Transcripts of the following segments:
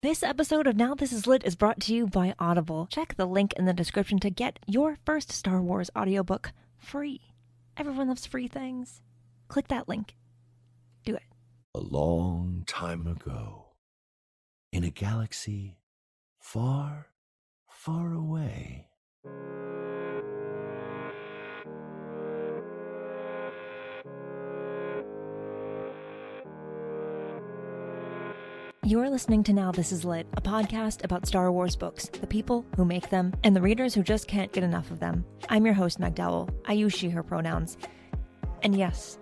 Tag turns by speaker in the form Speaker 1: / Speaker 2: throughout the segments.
Speaker 1: This episode of Now This Is Lit is brought to you by Audible. Check the link in the description to get your first Star Wars audiobook free. Everyone loves free things. Click that link. Do it.
Speaker 2: A long time ago, in a galaxy far, far away.
Speaker 1: You're listening to Now This Is Lit, a podcast about Star Wars books, the people who make them, and the readers who just can't get enough of them. I'm your host, Meg Dowell. I use she, her pronouns. And yes,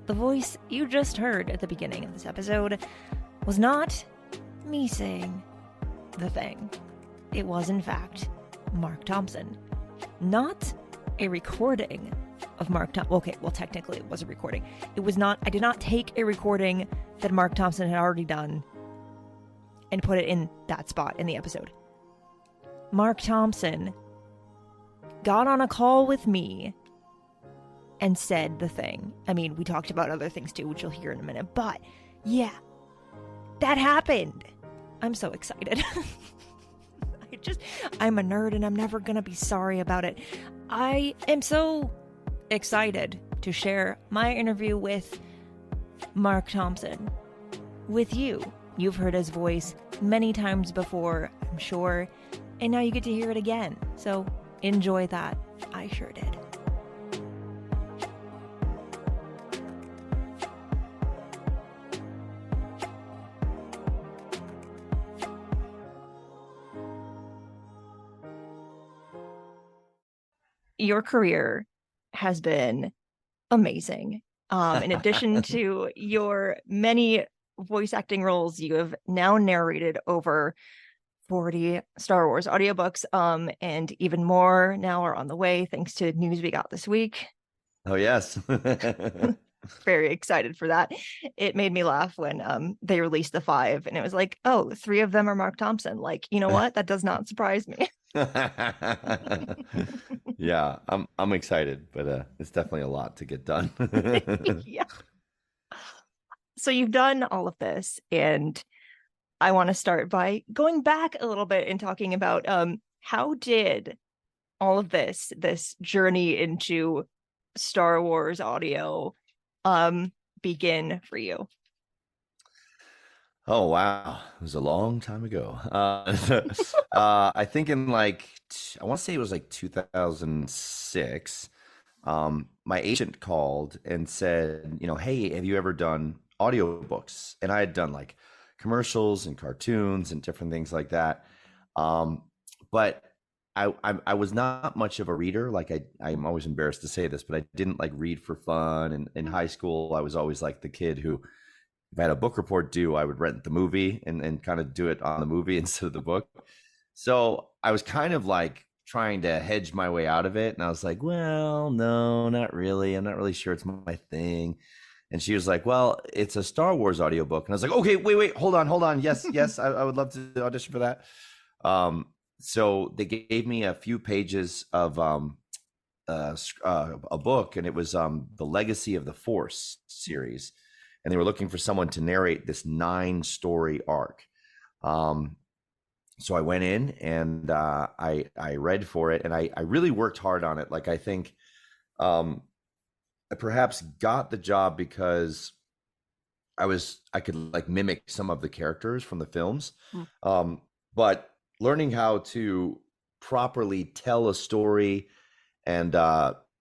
Speaker 1: the voice you just heard at the beginning of this episode was not me saying the thing. It was, in fact, Marc Thompson. Not a recording of Marc Thompson. Okay, well, technically it was a recording. It was not, I did not take a recording that Marc Thompson had already done and put it in that spot in the episode. Marc Thompson got on a call with me and said the thing. I mean, we talked about other things too, which you'll hear in a minute, but yeah, that happened. I'm so excited. I'm a nerd and I'm never gonna be sorry about it. I am so excited to share my interview with Marc Thompson with you. You've heard his voice many times before, I'm sure, and now you get to hear it again. So enjoy that. I sure did. Your career has been amazing. In addition to your many voice acting roles, you have now narrated over 40 Star Wars audiobooks, and even more now are on the way thanks to news we got this week.
Speaker 2: Oh, yes.
Speaker 1: Very excited for that. It made me laugh when they released the 5 and it was like, oh, 3 of them are Marc Thompson. Like, you know what? That does not surprise me.
Speaker 2: Yeah, I'm excited, but it's definitely a lot to get done.
Speaker 1: Yeah. So you've done all of this, and I want to start by going back a little bit and talking about how did all of this journey into Star Wars audio begin for you?
Speaker 2: Oh, wow. It was a long time ago. I think in I want to say it was like 2006. My agent called and said, hey, have you ever done audiobooks? And I had done like commercials and cartoons and different things like that. But I was not much of a reader. Like I'm always embarrassed to say this, but I didn't like read for fun. And in high school, I was always like the kid who, if I had a book report due, I would rent the movie and kind of do it on the movie instead of the book. So I was kind of like trying to hedge my way out of it. And I was like, well, no, not really. I'm not really sure it's my thing. And she was like, well, it's a Star Wars audiobook. And I was like, okay, wait, hold on. Yes, I would love to audition for that. So they gave me a few pages of a book, and it was the Legacy of the Force series. And they were looking for someone to narrate this 9-story arc. So I went in and I read for it, and I really worked hard on it. Like, I think I perhaps got the job because I could like mimic some of the characters from the films. But learning how to properly tell a story and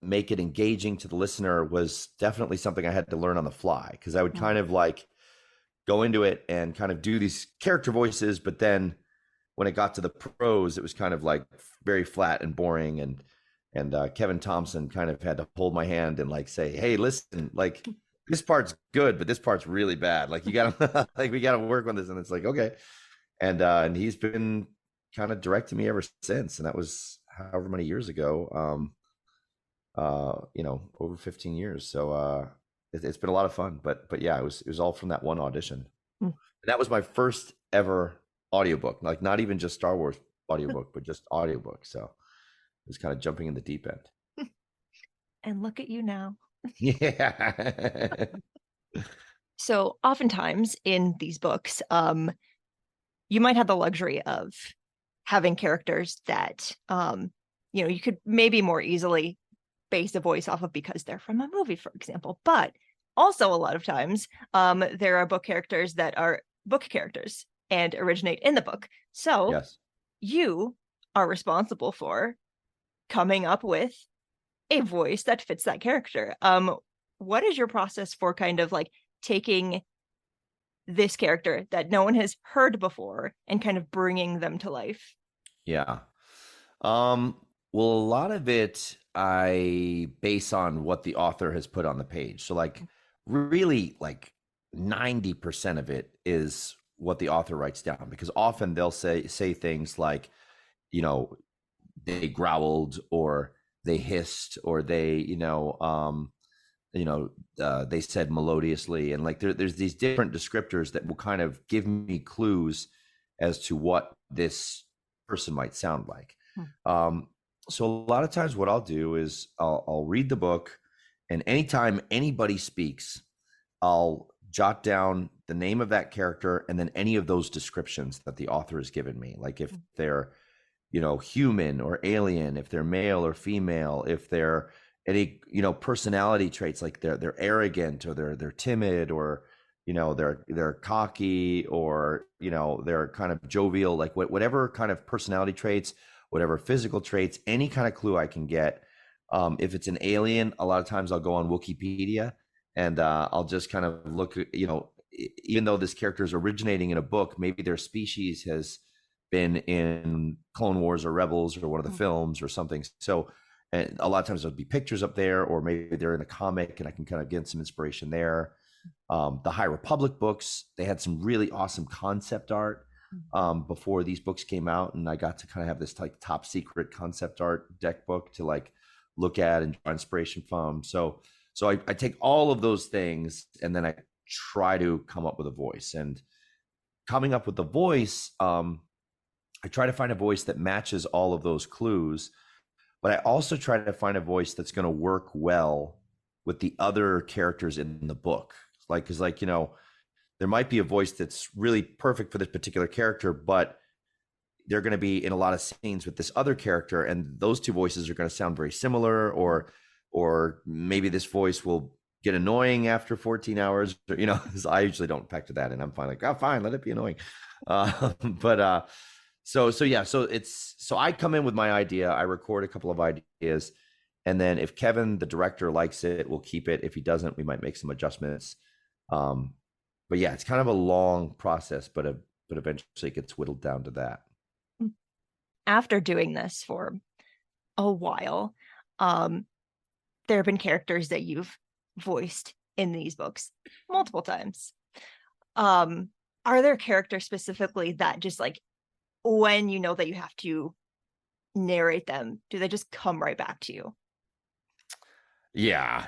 Speaker 2: make it engaging to the listener was definitely something I had to learn on the fly, because I would kind of like go into it and kind of do these character voices, but then when it got to the prose, it was kind of like very flat and boring, and Kevin Thompson kind of had to hold my hand and like say, hey, listen, like this part's good, but this part's really bad. Like you gotta like we gotta work on this. And it's like, okay. And he's been kind of directing me ever since. And that was however many years ago. Over 15 years. So it's been a lot of fun. But yeah, it was all from that one audition. And that was my first ever audiobook, like not even just Star Wars audiobook, but just audiobook. So it was kind of jumping in the deep end.
Speaker 1: And look at you now.
Speaker 2: Yeah.
Speaker 1: So oftentimes in these books, you might have the luxury of having characters that, you could maybe more easily base a voice off of because they're from a movie, for example. But also a lot of times, there are book characters that are book characters and originate in the book. So
Speaker 2: Yes.
Speaker 1: you are responsible for coming up with a voice that fits that character. What is your process for kind of like taking this character that no one has heard before and kind of bringing them to life?
Speaker 2: Yeah. Well, a lot of it I base on what the author has put on the page. So like really like 90% of it is what the author writes down, because often they'll say things like, you know, they growled or they hissed or they, they said melodiously, and like there's these different descriptors that will kind of give me clues as to what this person might sound like. So a lot of times what I'll do is I'll read the book, and anytime anybody speaks, I'll jot down the name of that character and then any of those descriptions that the author has given me. Like if they're, human or alien, if they're male or female, if they're any, personality traits, like they're arrogant or they're timid, or, they're cocky, or, they're kind of jovial, like whatever kind of personality traits, whatever physical traits, any kind of clue I can get. If it's an alien, a lot of times I'll go on Wikipedia and I'll just kind of look, even though this character is originating in a book, maybe their species has been in Clone Wars or Rebels or one of the films or something. So, and a lot of times there'll be pictures up there, or maybe they're in a comic and I can kind of get some inspiration there. The High Republic books, they had some really awesome concept art before these books came out, and I got to kind of have this like top secret concept art deck book to like look at and draw inspiration from. So I take all of those things and then I try to come up with a voice. And coming up with the voice, I try to find a voice that matches all of those clues, but I also try to find a voice that's going to work well with the other characters in the book. Like, cause like, there might be a voice that's really perfect for this particular character, but they're going to be in a lot of scenes with this other character, and those two voices are going to sound very similar, or maybe this voice will get annoying after 14 hours, or, I usually don't factor that in. I'm fine. Like, oh, fine, let it be annoying. So I come in with my idea, I record a couple of ideas, and then if Kevin, the director, likes it, we'll keep it. If he doesn't, we might make some adjustments. But yeah, it's kind of a long process, but eventually it gets whittled down to that.
Speaker 1: After doing this for a while, there have been characters that you've voiced in these books multiple times. Are there characters specifically that just like, when you know that you have to narrate them, do they just come right back to you?
Speaker 2: Yeah.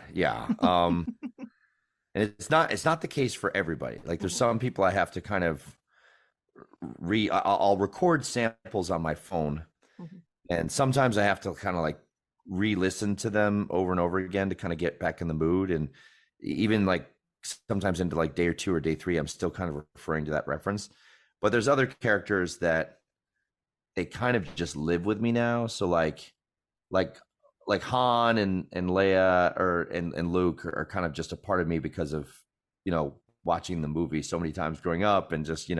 Speaker 2: And it's not the case for everybody. Like there's some people I have to kind of I'll record samples on my phone, and sometimes I have to kind of like re-listen to them over and over again to kind of get back in the mood. And even like sometimes into like day or two or day three, I'm still kind of referring to that reference. But there's other characters that they kind of just live with me now. So like Han and Leia and Luke are kind of just a part of me because of, watching the movie so many times growing up and just,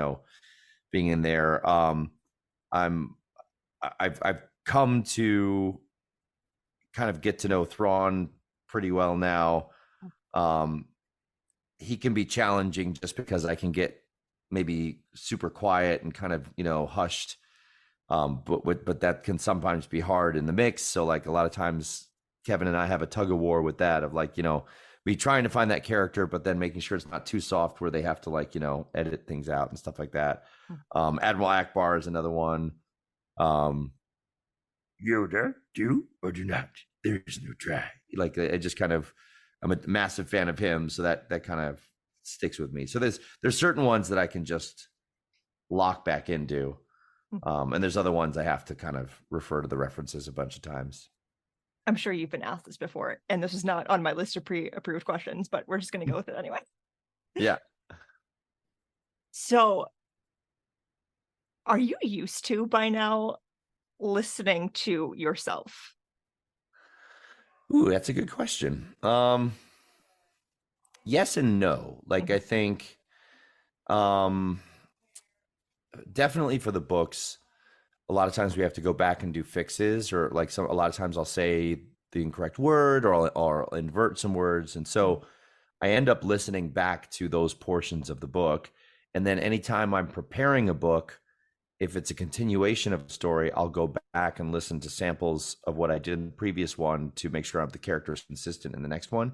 Speaker 2: being in there. I've come to kind of get to know Thrawn pretty well now. He can be challenging just because I can get maybe super quiet and kind of, hushed. But that can sometimes be hard in the mix. So like a lot of times Kevin and I have a tug of war with that of like, we trying to find that character, but then making sure it's not too soft where they have to like, edit things out and stuff like that. Admiral Akbar is another one. Yoda, do or do not. There's no try. Like I just kind of, I'm a massive fan of him. So that kind of sticks with me. So there's certain ones that I can just lock back into. And there's other ones I have to kind of refer to the references a bunch of times.
Speaker 1: I'm sure you've been asked this before, and this is not on my list of pre-approved questions, but we're just going to go with it anyway.
Speaker 2: Yeah.
Speaker 1: So are you used to by now listening to yourself?
Speaker 2: Ooh, that's a good question. Yes and no. Like, I think um, definitely for the books, a lot of times we have to go back and do fixes, or like a lot of times I'll say the incorrect word, or I'll invert some words. And so I end up listening back to those portions of the book. And then anytime I'm preparing a book, if it's a continuation of a story, I'll go back and listen to samples of what I did in the previous one to make sure the character is consistent in the next one.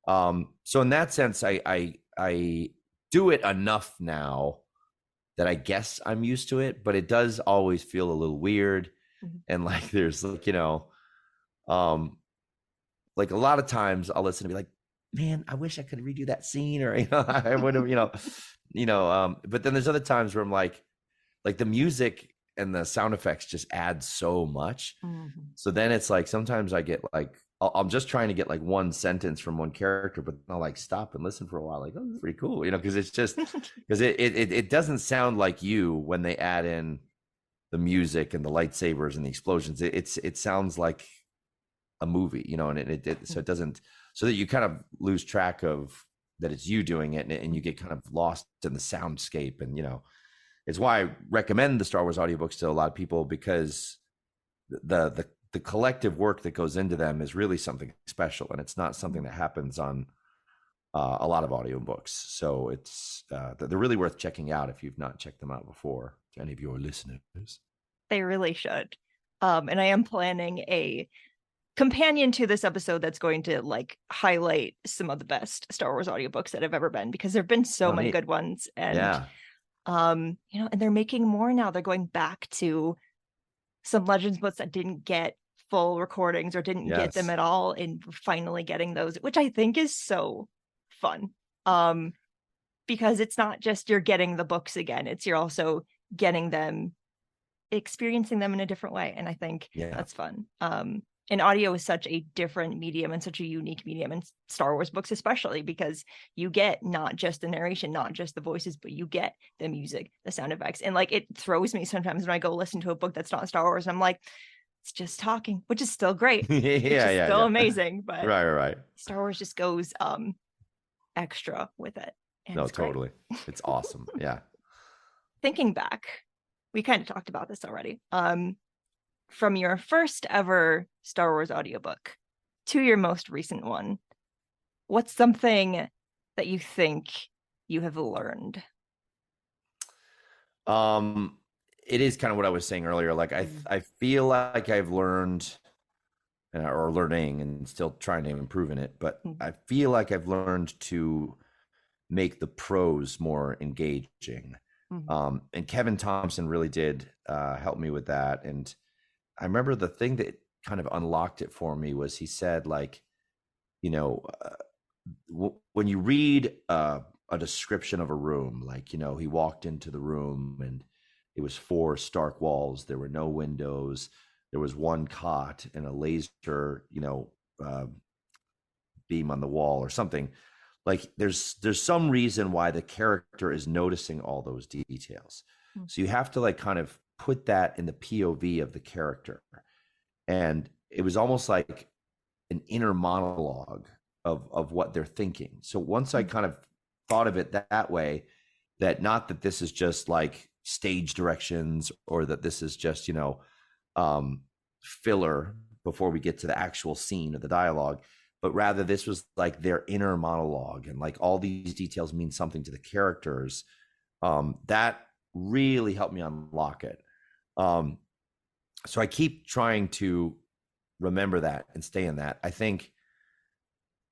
Speaker 2: So in that sense, I do it enough now that I guess I'm used to it, but it does always feel a little weird. And like, there's like, like a lot of times I'll listen to be like, man, I wish I could redo that scene, or, I would have, but then there's other times where I'm like the music and the sound effects just add so much. So then it's like, sometimes I get like, I'm just trying to get like one sentence from one character, but I'll like stop and listen for a while. Like, oh, this is pretty cool, because it's just, because it doesn't sound like you when they add in the music and the lightsabers and the explosions. It sounds like a movie, and so it doesn't, so that you kind of lose track of that it's you doing it, and you get kind of lost in the soundscape. And it's why I recommend the Star Wars audiobooks to a lot of people, because the collective work that goes into them is really something special, and it's not something that happens on a lot of audiobooks. So it's they're really worth checking out if you've not checked them out before, to any of your listeners.
Speaker 1: They really should. And I am planning a companion to this episode that's going to like highlight some of the best Star Wars audiobooks that have ever been, because there have been so many good ones. And and they're making more now. They're going back to some Legends books that didn't get full recordings or didn't get them at all, and finally getting those, which I think is so fun. Because it's not just you're getting the books again, it's you're also getting them, experiencing them in a different way. And I think that's fun. And audio is such a different medium and such a unique medium in Star Wars books, especially because you get not just the narration, not just the voices, but you get the music, the sound effects. And like, it throws me sometimes when I go listen to a book that's not Star Wars. I'm like, it's just talking, which is still great. Still amazing. But
Speaker 2: right.
Speaker 1: Star Wars just goes extra with it. And
Speaker 2: no, totally. It's awesome. Yeah.
Speaker 1: Thinking back, we kind of talked about this already. From your first ever Star Wars audiobook to your most recent one, what's something that you think you have learned?
Speaker 2: It is kind of what I was saying earlier. Like, I feel like I've learned, or learning, and still trying to improve in it, but I feel like I've learned to make the prose more engaging. And Kevin Thompson really did help me with that. And I remember the thing that kind of unlocked it for me was, he said, like, when you read a description of a room, like, he walked into the room and it was 4 stark walls. There were no windows. There was one cot and a laser, beam on the wall or something. Like, there's some reason why the character is noticing all those details. So you have to like kind of put that in the POV of the character. And it was almost like an inner monologue of what they're thinking. So once I kind of thought of it that way, that not that this is just like stage directions, or that this is just, filler before we get to the actual scene of the dialogue, but rather this was like their inner monologue, and like all these details mean something to the characters. That really helped me unlock it. So I keep trying to remember that and stay in that. I think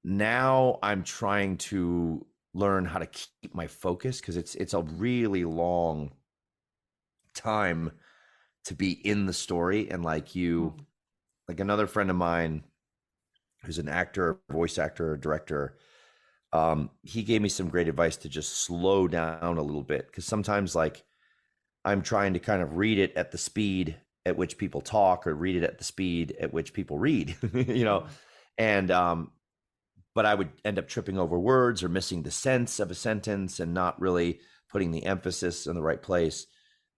Speaker 2: now I'm trying to learn how to keep my focus, because it's a really long time to be in the story. And like like another friend of mine who's an actor, voice actor, director, he gave me some great advice to just slow down a little bit, because sometimes like I'm trying to kind of read it at the speed at which people talk, or read it at the speed at which people read, and but I would end up tripping over words or missing the sense of a sentence and not really putting the emphasis in the right place.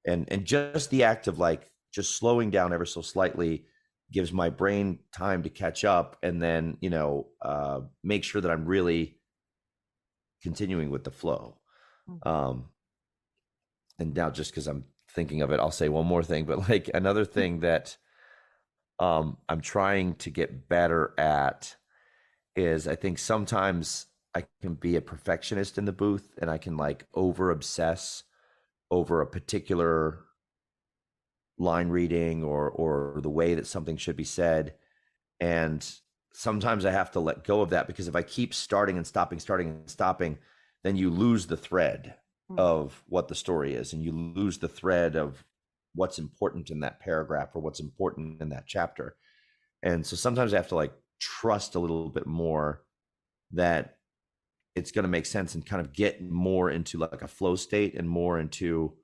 Speaker 2: And just the act of like just slowing down ever so slightly gives my brain time to catch up, and then make sure that I'm really continuing with the flow. And now, just because I'm thinking of it, I'll say one more thing. But like another thing that I'm trying to get better at is, I think sometimes I can be a perfectionist in the booth, and I can like over obsess over a particular line reading or the way that something should be said. And sometimes I have to let go of that, because if I keep starting and stopping, then you lose the thread of what the story is, and you lose the thread of what's important in that paragraph or what's important in that chapter. And so sometimes I have to like trust a little bit more that it's going to make sense, and kind of get more into like a flow state, and more into,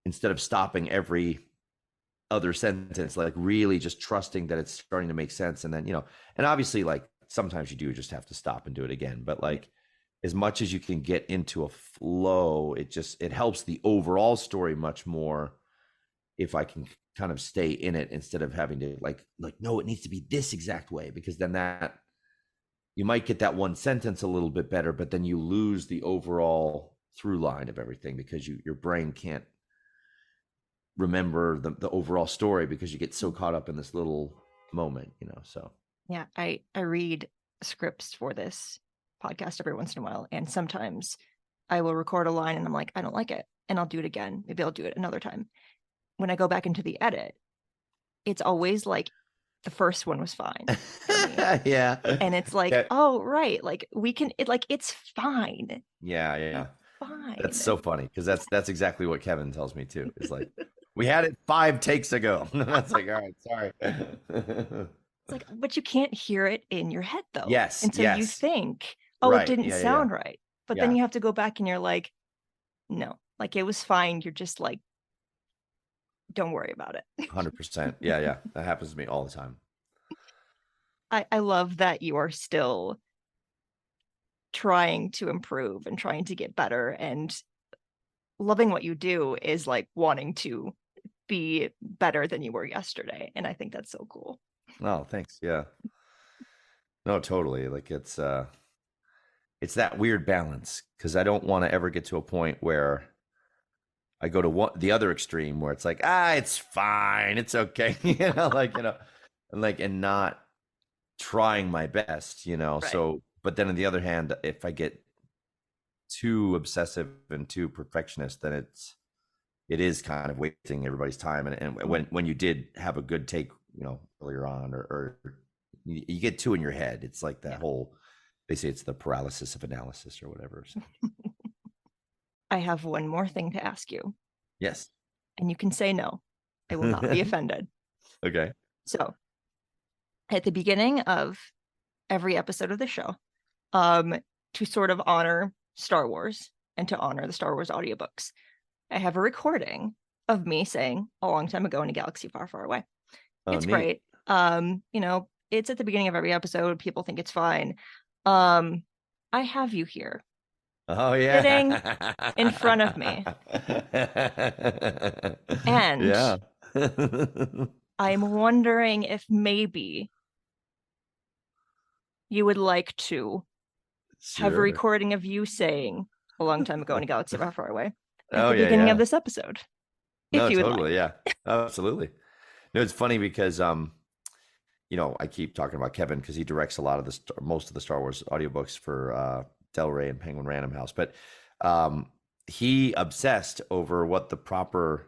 Speaker 2: instead of stopping every other sentence, like really just trusting that it's starting to make sense. And then, and obviously like sometimes you do just have to stop and do it again. But like as much as you can get into a flow, it helps the overall story much more if I can kind of stay in it, instead of having to like, no, it needs to be this exact way, because then that you might get that one sentence a little bit better, but then you lose the overall through line of everything, because your brain can't remember the overall story, because you get so caught up in this little moment, so.
Speaker 1: Yeah, I read scripts for this podcast every once in a while, and sometimes I will record a line and I'm like, I don't like it, and I'll do it again. Maybe I'll do it another time. When I go back into the edit, it's always like the first one was fine for me.
Speaker 2: Yeah.
Speaker 1: And it's like, oh, right, like we can, it's fine.
Speaker 2: Yeah.
Speaker 1: It's fine.
Speaker 2: That's so funny, because that's exactly what Kevin tells me too. It's like, we had it 5 takes ago. That's like, all right, sorry.
Speaker 1: It's like, but you can't hear it in your head though.
Speaker 2: Yes.
Speaker 1: And so you think,
Speaker 2: right.
Speaker 1: It didn't sound right. But then you have to go back and you're like, no, like it was fine. You're just like, don't worry about it.
Speaker 2: 100%. Yeah. That happens to me all the time.
Speaker 1: I love that you are still trying to improve and trying to get better, and loving what you do is like wanting to be better than you were yesterday. And I think that's so cool.
Speaker 2: Oh, thanks. Yeah. No, totally. Like it's that weird balance, because I don't want to ever get to a point where I go to the other extreme, where it's like, it's fine, it's okay, and not trying my best, Right. So, but then on the other hand, if I get too obsessive and too perfectionist, then it is kind of wasting everybody's time. And when you did have a good take, earlier on, or you get too in your head, it's like that whole, they say it's the paralysis of analysis or whatever. So.
Speaker 1: I have one more thing to ask you.
Speaker 2: Yes.
Speaker 1: And you can say no. I will not be offended.
Speaker 2: Okay.
Speaker 1: So at the beginning of every episode of the show, to sort of honor Star Wars and to honor the Star Wars audiobooks, I have a recording of me saying a long time ago in a galaxy far, far away. Oh, it's neat. Great. It's at the beginning of every episode. People think it's fine. I have you here.
Speaker 2: Oh, yeah.
Speaker 1: Sitting in front of me. And yeah. I'm wondering if maybe you would like to have a recording of you saying a long time ago in a galaxy far, far away at the beginning of this episode.
Speaker 2: No, if you totally, would like. Yeah. Absolutely. No, it's funny because I keep talking about Kevin, because he directs a lot of most of the Star Wars audiobooks for Del Rey and Penguin Random House, but he obsessed over what the proper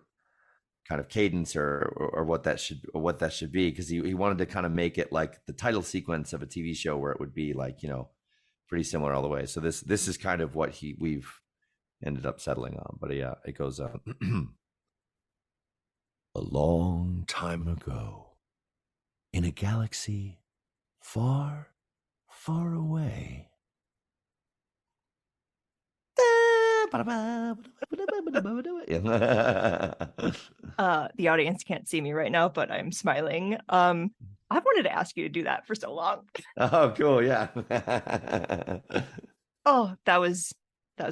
Speaker 2: kind of cadence or what that should be, because he wanted to kind of make it like the title sequence of a TV show, where it would be like pretty similar all the way. So this is kind of what we've ended up settling on. But yeah, it goes a long time ago, in a galaxy far, far away.
Speaker 1: The audience can't see me right now, but I'm smiling. I've wanted to ask you to do that for so long.
Speaker 2: Oh, cool. Yeah.
Speaker 1: Oh, that was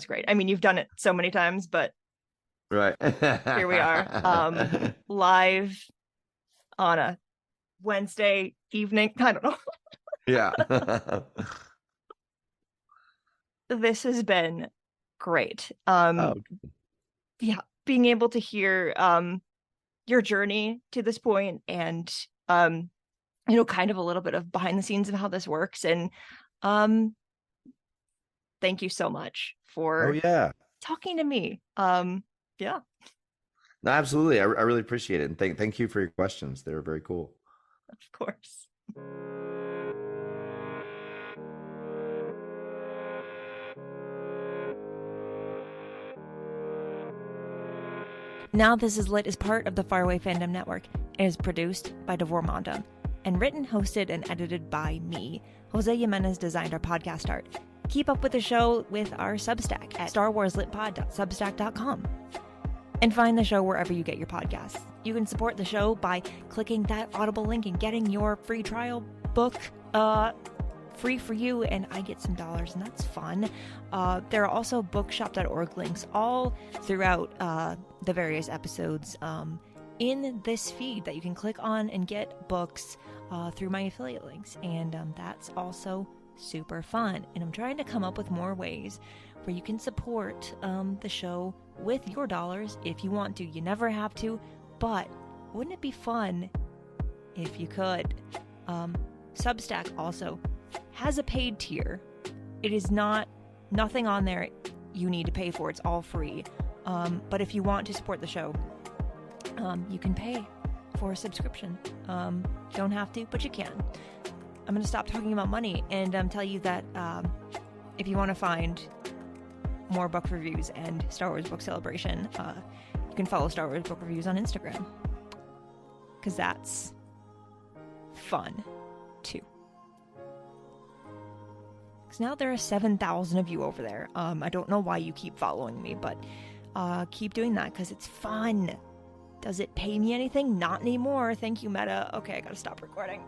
Speaker 1: great. I mean, you've done it so many times, but
Speaker 2: Right.
Speaker 1: Here we are, live on a Wednesday evening. I don't know.
Speaker 2: Yeah.
Speaker 1: This has been great.
Speaker 2: Oh,
Speaker 1: Yeah, being able to hear your journey to this point and kind of a little bit of behind the scenes of how this works. And thank you so much
Speaker 2: oh
Speaker 1: for
Speaker 2: yeah.
Speaker 1: talking to me. Yeah,
Speaker 2: No, absolutely. I really appreciate it. And thank you for your questions. They were very cool.
Speaker 1: of course. Now This Is Lit is part of the Faraway Fandom Network. It is produced by Devor Monda and written, hosted, and edited by me. Jose Jimenez designed our podcast art. Keep up with the show with our Substack at starwarslitpod.substack.com. And find the show wherever you get your podcasts. You can support the show by clicking that Audible link and getting your free trial book free for you, and I get some dollars, and that's fun. There are also bookshop.org links all throughout the various episodes in this feed that you can click on and get books through my affiliate links, and that's also super fun. And I'm trying to come up with more ways where you can support the show with your dollars if you want to. You never have to, but wouldn't it be fun if you could? Substack also has a paid tier. It is nothing on there you need to pay for. It's all free. But if you want to support the show, you can pay for a subscription. Don't have to, but you can. I'm going to stop talking about money and tell you that if you want to find more book reviews and Star Wars Book Celebration, you can follow Star Wars Book Reviews on Instagram, because that's fun too. Because now there are 7,000 of you over there. I don't know why you keep following me, but keep doing that because it's fun. Does it pay me anything? Not anymore. Thank you, Meta. Okay, I gotta stop recording.